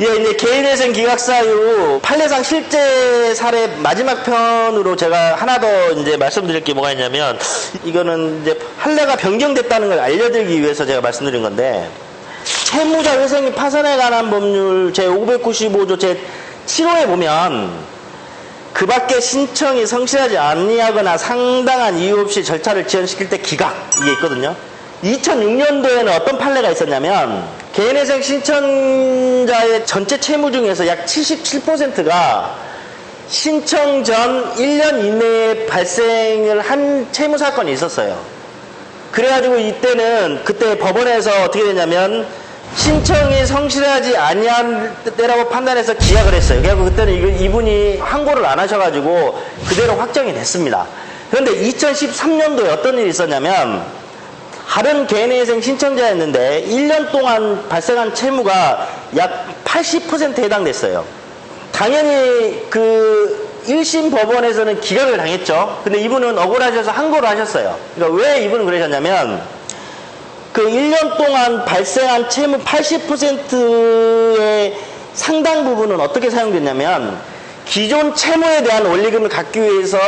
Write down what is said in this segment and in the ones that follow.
예, 이제 개인회생 기각사유 판례상 실제 사례 마지막 편으로 제가 하나 더 이제 말씀드릴 게 뭐가 있냐면, 이거는 이제 판례가 변경됐다는 걸 알려드리기 위해서 제가 말씀드린 건데, 채무자 회생 파산에 관한 법률 제595조 제7호에 보면 그 밖에 신청이 성실하지 아니하거나 상당한 이유 없이 절차를 지연시킬 때 기각, 이게 있거든요. 2006년도에는 어떤 판례가 있었냐면, 개인회생 신청자의 전체 채무 중에서 약 77%가 신청 전 1년 이내에 발생을 한 채무 사건이 있었어요. 그래가지고 그때 법원에서 어떻게 되냐면, 신청이 성실하지 아니한 때라고 판단해서 기각을 했어요. 그래서 그때는 이분이 항고를 안 하셔가지고 그대로 확정이 됐습니다. 그런데 2013년도에 어떤 일이 있었냐면, 다른 개인회생 신청자였는데 1년 동안 발생한 채무가 약 80%에 해당됐어요. 당연히 그 1심 법원에서는 기각을 당했죠. 근데 이분은 억울하셔서 항고를 하셨어요. 그러니까 왜 이분은 그러셨냐면, 그 1년 동안 발생한 채무 80%의 상당 부분은 어떻게 사용됐냐면, 기존 채무에 대한 원리금을 갚기 위해서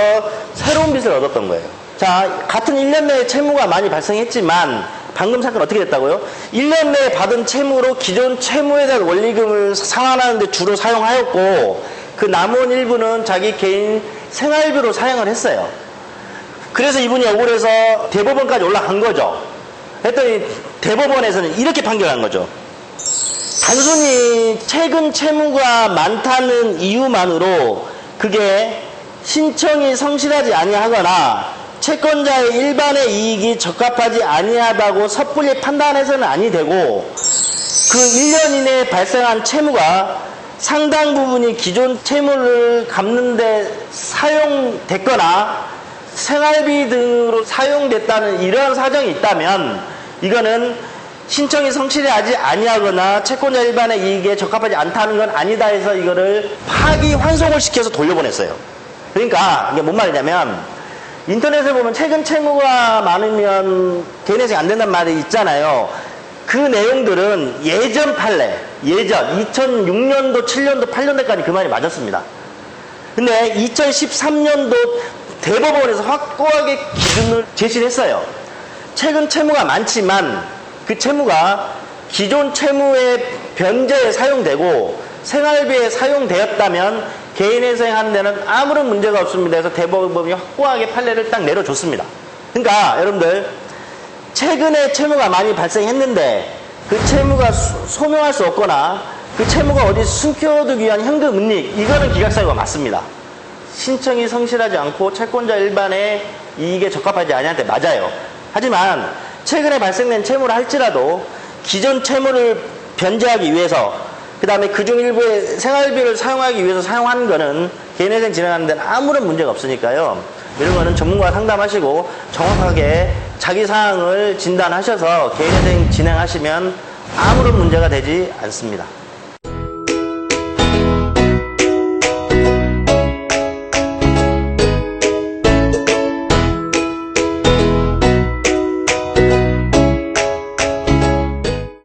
새로운 빚을 얻었던 거예요. 자, 같은 1년 내에 채무가 많이 발생했지만 방금 사건 어떻게 됐다고요? 1년 내에 받은 채무로 기존 채무에 대한 원리금을 상환하는 데 주로 사용하였고, 그 남은 일부는 자기 개인 생활비로 사용을 했어요. 그래서 이분이 억울해서 대법원까지 올라간 거죠. 했더니 대법원에서는 이렇게 판결한 거죠. 단순히 최근 채무가 많다는 이유만으로 그게 신청이 성실하지 아니하거나 채권자의 일반의 이익이 적합하지 아니하다고 섣불리 판단해서는 아니 되고, 그 1년 이내에 발생한 채무가 상당 부분이 기존 채무를 갚는 데 사용됐거나 생활비 등으로 사용됐다는 이러한 사정이 있다면, 이거는 신청이 성실하지 아니하거나 채권자 일반의 이익에 적합하지 않다는 건 아니다 해서 이거를 파기환송을 시켜서 돌려보냈어요. 그러니까 이게 뭔 말이냐면, 인터넷에 보면 최근 채무가 많으면 개인회생 안 된다는 말이 있잖아요. 그 내용들은 예전 판례, 2006년도, 7년도, 8년도까지 그 말이 맞았습니다. 근데 2013년도 대법원에서 확고하게 기준을 제시를 했어요. 최근 채무가 많지만 그 채무가 기존 채무의 변제에 사용되고 생활비에 사용되었다면 개인회생하는 데는 아무런 문제가 없습니다. 그래서 대법원이 확고하게 판례를 딱 내려줬습니다. 그러니까 여러분들, 최근에 채무가 많이 발생했는데 그 채무가 소명할 수 없거나 그 채무가 어디 숨겨두기 위한 현금 은닉, 이거는 기각사유가 맞습니다. 신청이 성실하지 않고 채권자 일반의 이익에 적합하지 아니할 때 맞아요. 하지만 최근에 발생된 채무를 할지라도 기존 채무를 변제하기 위해서, 그 다음에 그중 일부의 생활비를 사용하기 위해서 사용하는 거는 개인회생 진행하는 데는 아무런 문제가 없으니까요. 이런 거는 전문가와 상담하시고 정확하게 자기 사항을 진단하셔서 개인회생 진행하시면 아무런 문제가 되지 않습니다.